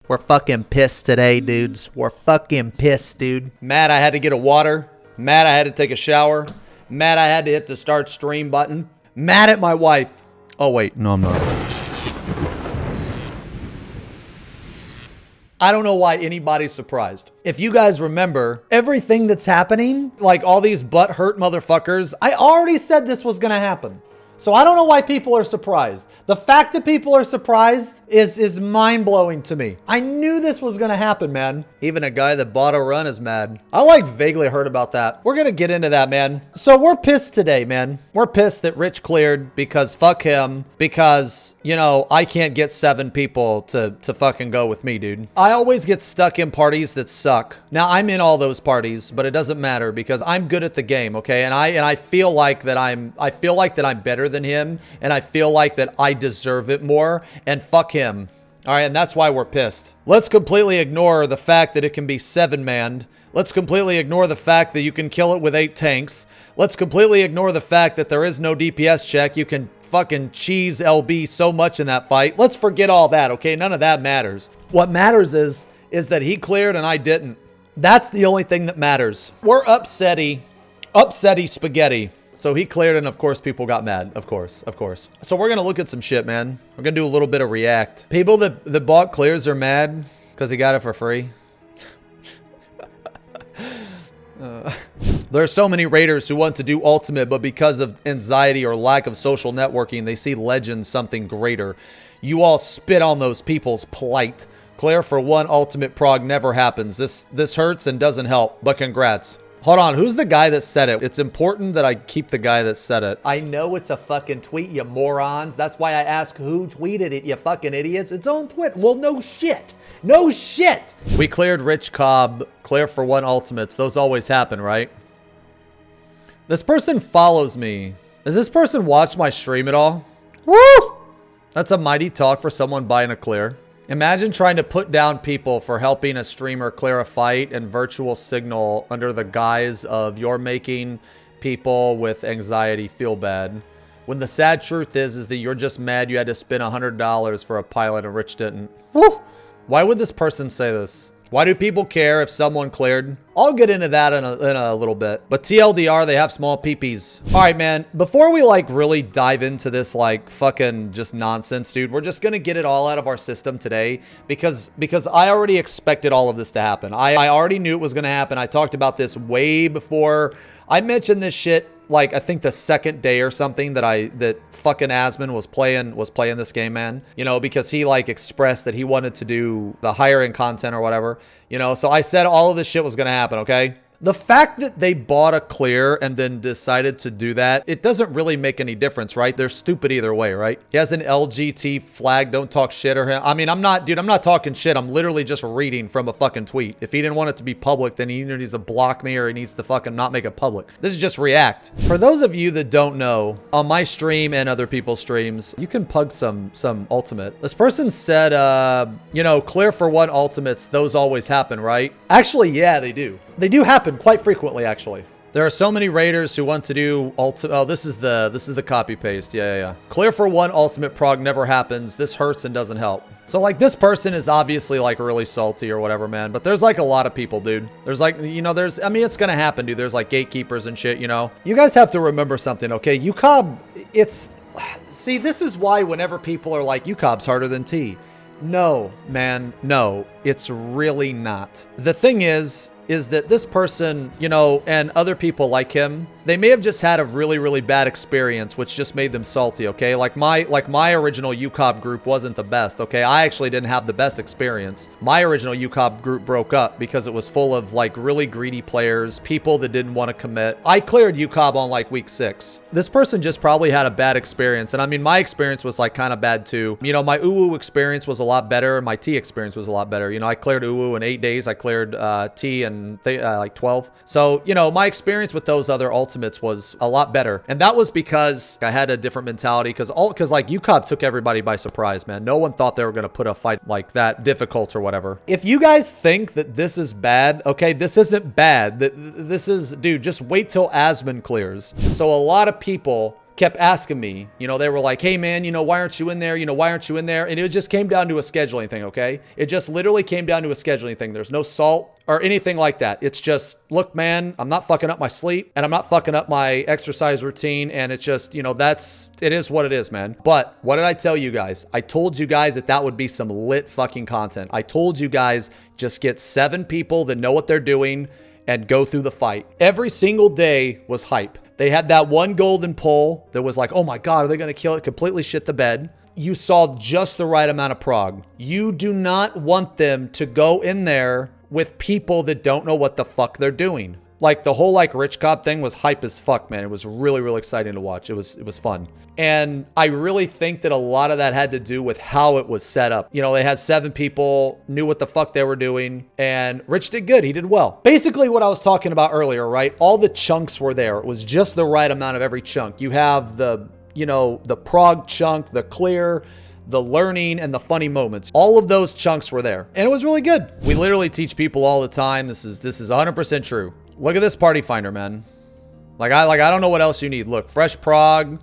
We're fucking pissed today, dudes. We're fucking pissed, dude. Mad I had to get a water. Mad I had to take a shower. Mad I had to hit the start stream button. Mad at my wife. Oh, wait. No, I'm not. I don't know why anybody's surprised. If you guys remember, everything that's happening, like all these butt-hurt motherfuckers, I already said this was gonna happen. So I don't know why people are surprised. The fact that people are surprised is mind-blowing to me. I knew this was gonna happen, man. Even a guy that bought a run is mad. I like vaguely heard about that. We're gonna get into that, man. So we're pissed today, man. We're pissed that Rich cleared because fuck him. Because, you know, I can't get 7 people to fucking go with me, dude. I always get stuck in parties that suck. Now I'm in all those parties, but it doesn't matter because I'm good at the game, okay? And I feel like that I'm better than him, and I feel like that I deserve it more, and fuck him. All right, and that's why we're pissed. Let's completely ignore the fact that it can be 7-manned. Let's completely ignore the fact that you can kill it with 8 tanks. Let's completely ignore the fact that there is no DPS check. You can fucking cheese LB so much in that fight. Let's forget all that, okay? None of that matters. What matters is that he cleared and I didn't. That's the only thing that matters. We're upsetty spaghetti. So he cleared and of course people got mad. Of course. So we're gonna look at some shit, man. We're gonna do a little bit of react. People that bought clears are mad because he got it for free. There are so many raiders who want to do ultimate, but because of anxiety or lack of social networking, they see legends something greater. You all spit on those people's plight. Clear for 1 ultimate prog never happens. This hurts and doesn't help, but congrats. Hold on, who's the guy that said it? It's important that I keep the guy that said it. I know it's a fucking tweet, you morons. That's why I ask who tweeted it, you fucking idiots. It's on Twitter. Well, no shit. No shit. We cleared Rich Cobb. Clear for 1 ultimates. Those always happen, right? This person follows me. Does this person watch my stream at all? Woo! That's a mighty talk for someone buying a clear. Imagine trying to put down people for helping a streamer clear a fight and virtual signal under the guise of you're making people with anxiety feel bad. When the sad truth is that you're just mad you had to spend $100 for a pilot and Rich didn't. Woo! Why would this person say this? Why do people care if someone cleared? I'll get into that in a little bit. But TLDR, they have small peepees. All right, man. Before we like really dive into this like fucking just nonsense, dude, we're just gonna get it all out of our system today because I already expected all of this to happen. I already knew it was gonna happen. I talked about this way before. I mentioned this shit like I think the 2nd day or something that fucking Asman was playing this game, man. You know, because he like expressed that he wanted to do the hiring content or whatever. You know, so I said all of this shit was gonna happen, okay? The fact that they bought a clear and then decided to do that, it doesn't really make any difference, right? They're stupid either way, right? He has an LGT flag, don't talk shit or him. I mean, I'm not talking shit. I'm literally just reading from a fucking tweet. If he didn't want it to be public, then he either needs to block me or he needs to fucking not make it public. This is just react. For those of you that don't know, on my stream and other people's streams, you can pug some ultimate. This person said, you know, clear for 1 ultimates, those always happen, right? Actually, yeah, they do. They do happen quite frequently, actually. There are so many raiders who want to do oh, this is the copy paste. Yeah. Clear for 1 ultimate prog never happens. This hurts and doesn't help. So like this person is obviously like really salty or whatever, man. But there's like a lot of people, dude. There's like, you know, I mean, it's gonna happen, dude. There's like gatekeepers and shit, you know. You guys have to remember something, okay? UCoB, see, this is why whenever people are like, UCoB's harder than T. No, man, no, it's really not. The thing is that this person, you know, and other people like him, they may have just had a really, really bad experience, which just made them salty, okay? Like my original UCoB group wasn't the best, okay? I actually didn't have the best experience. My original UCoB group broke up because it was full of like really greedy players, people that didn't want to commit. I cleared UCoB on like week 6. This person just probably had a bad experience. And I mean, my experience was like kind of bad too. You know, my UWU experience was a lot better. My T experience was a lot better. You know, I cleared UWU in 8 days. I cleared T in like 12. So, you know, my experience with those other ultimates was a lot better. And that was because I had a different mentality because like UCoB took everybody by surprise, man. No one thought they were going to put a fight like that difficult or whatever. If you guys think that this is bad, okay, this isn't bad. This is, dude, just wait till Asman clears. So a lot of people kept asking me, you know, they were like, hey man, you know, why aren't you in there? You know, why aren't you in there? And it just came down to a scheduling thing, okay? It just literally came down to a scheduling thing. There's no salt or anything like that. It's just, look, man, I'm not fucking up my sleep and I'm not fucking up my exercise routine. And it's just, you know, it is what it is, man. But what did I tell you guys? I told you guys that would be some lit fucking content. I told you guys, just get 7 people that know what they're doing and go through the fight. Every single day was hype. They had that one golden pull that was like, oh my God, are they gonna kill it? Completely shit the bed. You saw just the right amount of prog. You do not want them to go in there with people that don't know what the fuck they're doing. Like the whole like Rich Cop thing was hype as fuck, man. It was really, really exciting to watch. It was fun. And I really think that a lot of that had to do with how it was set up. You know, they had 7 people, knew what the fuck they were doing, and Rich did good. He did well. Basically what I was talking about earlier, right? All the chunks were there. It was just the right amount of every chunk. You have the, you know, the prog chunk, the clear, the learning, and the funny moments. All of those chunks were there. And it was really good. We literally teach people all the time. This is 100% true. Look at this party finder, man. Like I don't know what else you need. Look, fresh prog.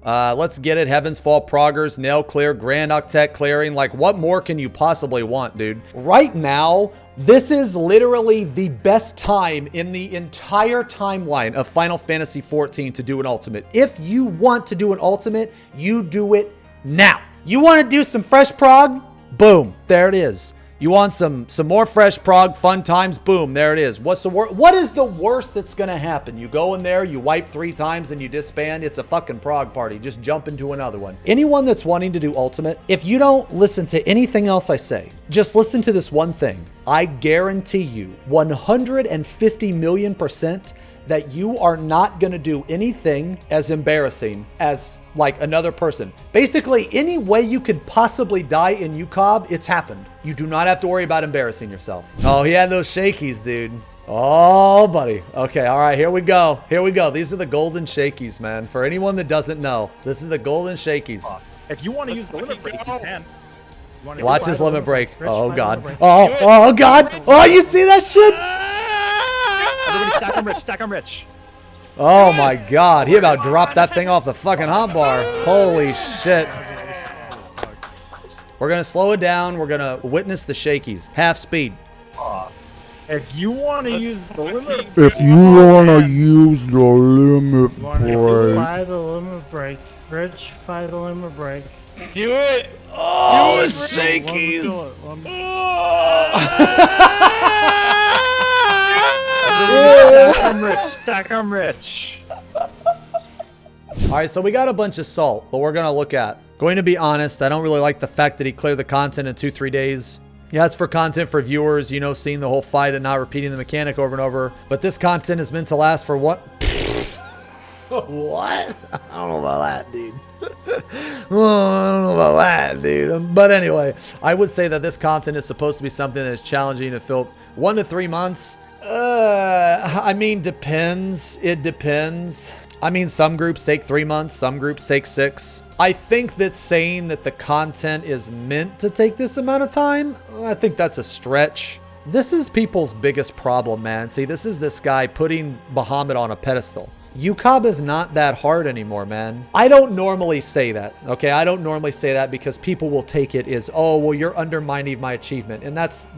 Let's get it. Heavens Fall proggers, nail clear, grand octet clearing. Like what more can you possibly want, dude? Right now, this is literally the best time in the entire timeline of Final Fantasy XIV to do an ultimate. If you want to do an ultimate, you do it now. You want to do some fresh prog? Boom, there it is. You want some more fresh prog fun times? Boom, there it is. What is the worst that's gonna happen? You go in there, you wipe 3 times and you disband. It's a fucking prog party. Just jump into another one. Anyone that's wanting to do ultimate, if you don't listen to anything else I say, just listen to this one thing. I guarantee you 150 million % that you are not gonna do anything as embarrassing as like another person. Basically, any way you could possibly die in UCoB, it's happened. You do not have to worry about embarrassing yourself. Oh, he had those shakies, dude. Oh, buddy. Okay, all right, here we go. Here we go. These are the golden shakies, man. For anyone that doesn't know, this is the golden shakies. If you want to use the limit break, you can. Watch his limit break. Oh, God. Oh, God. Oh, you see that shit? Everybody stack him rich, stack him rich. Oh my God, he about dropped that thing off the fucking hotbar. Holy shit. We're gonna slow it down. We're gonna witness the shakies. Half speed. If you want to use the limit break. If you want to use the limit break. Fire the limit break. Rich, fire the limit break. Do it. Oh, the shakies. Stack 'em rich. All right, so we got a bunch of salt that we're gonna look at. Going to be honest, I don't really like the fact that he cleared the content in 2-3 days. Yeah, it's for content for viewers, you know, seeing the whole fight and not repeating the mechanic over and over. But this content is meant to last for what? What? I don't know about that, dude. Oh, I don't know about that, dude. But anyway, I would say that this content is supposed to be something that is challenging to fill 1 to 3 months. I mean, depends. It depends. I mean, some groups take 3 months, some groups take 6. I think that saying that the content is meant to take this amount of time, I think that's a stretch. This is people's biggest problem, man. See, this is this guy putting Bahamut on a pedestal. UCoB is not that hard anymore, man. I don't normally say that, okay? I don't normally say that because people will take it as, oh, well, you're undermining my achievement. And that's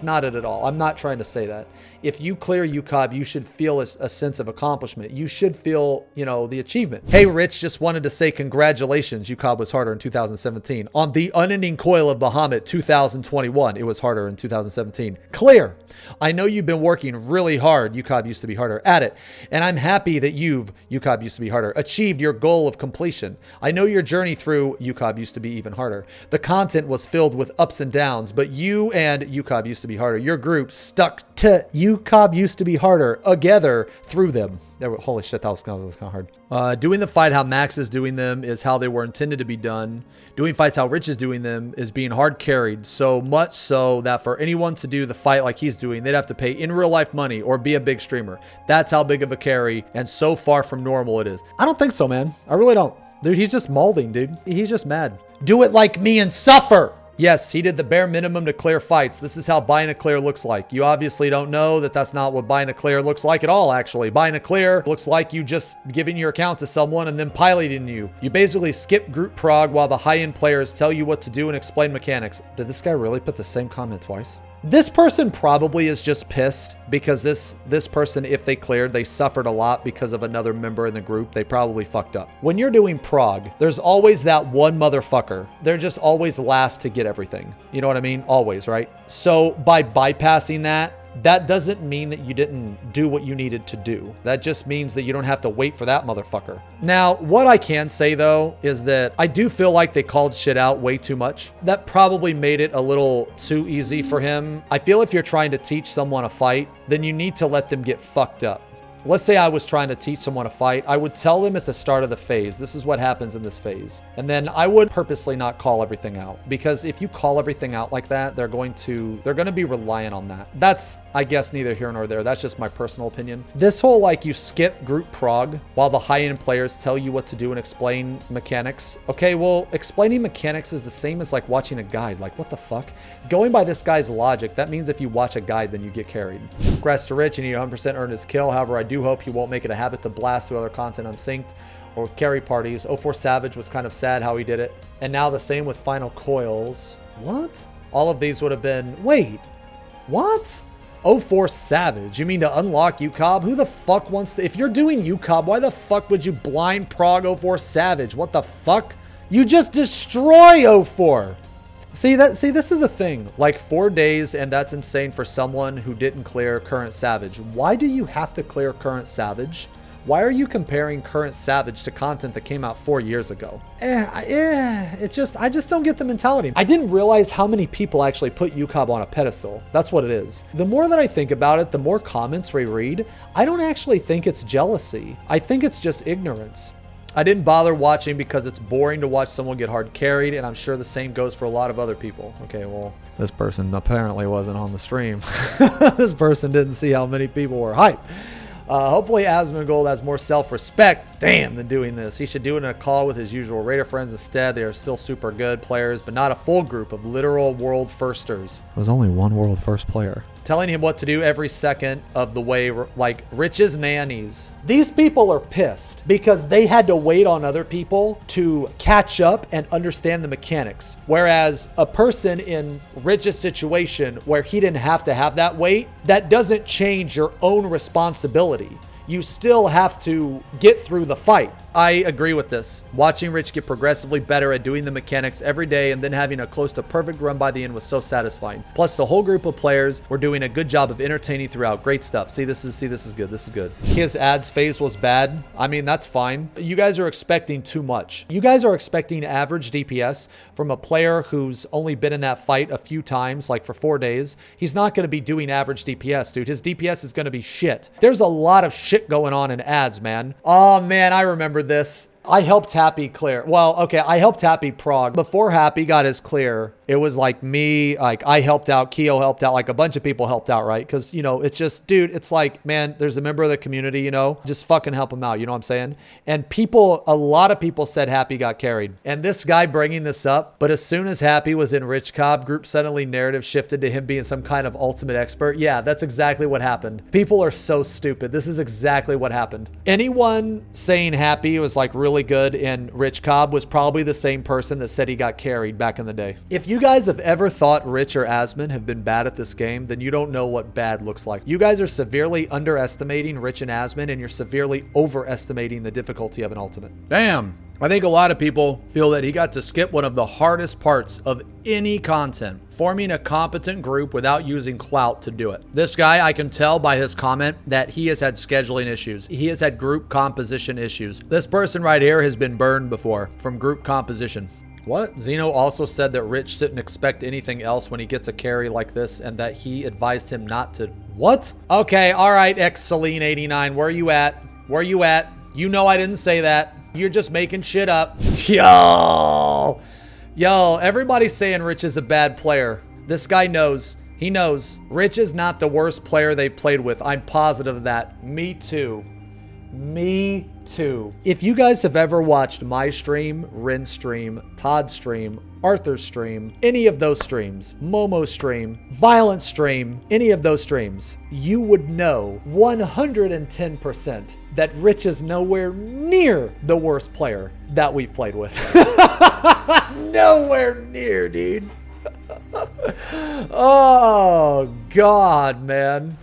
not it at all. I'm not trying to say that. If you clear UCoB, you should feel a sense of accomplishment. You should feel, you know, the achievement. Hey, Rich, just wanted to say congratulations. UCoB was harder in 2017. On the unending coil of Bahamut 2021, it was harder in 2017. Clear. I know you've been working really hard. UCoB used to be harder at it. And I'm happy that UCoB used to be harder, achieved your goal of completion. I know your journey through UCoB used to be even harder. The content was filled with ups and downs, but you and UCoB used to be harder. Your group stuck to UCoB used to be harder together through them. Holy shit, that was kind of hard. Doing the fight how Max is doing them is how they were intended to be done. Doing fights how Rich is doing them is being hard carried, so much so that for anyone to do the fight like he's doing, they'd have to pay in real life money or be a big streamer. That's how big of a carry and so far from normal it is. I don't think so, man. I really don't. Dude, he's just molding, dude. He's just mad. Do it like me and suffer. Yes, he did the bare minimum to clear fights. This is how buying a clear looks like. You obviously don't know that that's not what buying a clear looks like at all, actually. Buying a clear looks like you just giving your account to someone and then piloting you. You basically skip group prog while the high-end players tell you what to do and explain mechanics. Did this guy really put the same comment twice? This person probably is just pissed because this person, if they cleared, they suffered a lot because of another member in the group. They probably fucked up. When you're doing prog, there's always that one motherfucker. They're just always last to get everything. You know what I mean? Always, right? So by bypassing that doesn't mean that you didn't do what you needed to do. That just means that you don't have to wait for that motherfucker. Now, what I can say though, is that I do feel like they called shit out way too much. That probably made it a little too easy for him. I feel if you're trying to teach someone a fight, then you need to let them get fucked up. Let's say I was trying to teach someone a fight. I would tell them at the start of the phase, this is what happens in this phase. And then I would purposely not call everything out, because if you call everything out like that, they're going to be reliant on that. That's, I guess, neither here nor there. That's just my personal opinion. This whole, like, you skip group prog while the high-end players tell you what to do and explain mechanics. Okay, well, explaining mechanics is the same as like watching a guide. Like, what the fuck? Going by this guy's logic, that means if you watch a guide, then you get carried. Congrats to Rich, and he 100% earned his kill. However, I do hope he won't make it a habit to blast through other content unsynced or with carry parties. 04 Savage was kind of sad how he did it. And now the same with Final Coils. What? All of these would have been... Wait. What? 04 Savage. You mean to unlock UCoB? Who the fuck wants to... If you're doing UCoB, why the fuck would you blind prog 04 Savage? What the fuck? You just destroy 04. See, this is a thing. Like 4 days, and that's insane for someone who didn't clear Current Savage. Why do you have to clear Current Savage? Why are you comparing Current Savage to content that came out 4 years ago? I just don't get the mentality. I didn't realize how many people actually put UCoB on a pedestal. That's what it is. The more that I think about it, the more comments we read, I don't actually think it's jealousy. I think it's just ignorance. I didn't bother watching because it's boring to watch someone get hard carried, and I'm sure the same goes for a lot of other people. Okay, well, this person apparently wasn't on the stream. This person didn't see how many people were hyped. Hopefully Asmongold has more self-respect, damn, than doing this. He should do it in a call with his usual Raider friends instead. They are still super good players, but not a full group of literal world firsters. There was only one world first player. Telling him what to do every second of the way, like Rich's nannies. These people are pissed because they had to wait on other people to catch up and understand the mechanics. Whereas a person in Rich's situation where he didn't have to have that wait, that doesn't change your own responsibility. You still have to get through the fight. I agree with this. Watching Rich get progressively better at doing the mechanics every day and then having a close to perfect run by the end was so satisfying. Plus, the whole group of players were doing a good job of entertaining throughout. Great stuff. See, this is good. This is good. His ads phase was bad. I mean, that's fine. You guys are expecting too much. You guys are expecting average DPS from a player who's only been in that fight a few times, like for 4 days. He's not going to be doing average DPS, dude. His DPS is going to be shit. There's a lot of shit going on in ads, man. Oh, man, I remember this. I helped Happy clear. Well, okay, I helped Happy prog. Before Happy got his clear, it was like me, like I helped out, Keo helped out, like a bunch of people helped out, right? Because, you know, it's just, dude, it's like, man, there's a member of the community, you know, just fucking help him out, you know what I'm saying? And people, a lot of people said Happy got carried. And this guy bringing this up, but as soon as Happy was in Rich Cobb group, suddenly narrative shifted to him being some kind of ultimate expert. Yeah, that's exactly what happened. People are so stupid. This is exactly what happened. Anyone saying Happy was like really good in Rich Cobb was probably the same person that said he got carried back in the day. If you guys have ever thought Rich or Asmon have been bad at this game, then you don't know what bad looks like. You guys are severely underestimating Rich and Asmon, and you're severely overestimating the difficulty of an ultimate. Damn. I think a lot of people feel that he got to skip one of the hardest parts of any content, forming a competent group without using clout to do it. This guy, I can tell by his comment that he has had scheduling issues. He has had group composition issues. This person right here has been burned before from group composition. What? Xeno also said that Rich didn't expect anything else when he gets a carry like this, and that he advised him not to. What? Okay, all right, Celine89, where you at? Where you at? You know I didn't say that. You're just making shit up. Yo, everybody's saying Rich is a bad player. This guy knows. He knows. Rich is not the worst player they played with. I'm positive of that. Me too. Me too. If you guys have ever watched my stream, Rin's stream, Todd's stream, Arthur's stream, any of those streams, Momo's stream, Violent stream, any of those streams, you would know 110% that Rich is nowhere near the worst player that we've played with. Nowhere near, dude. Oh, God, man.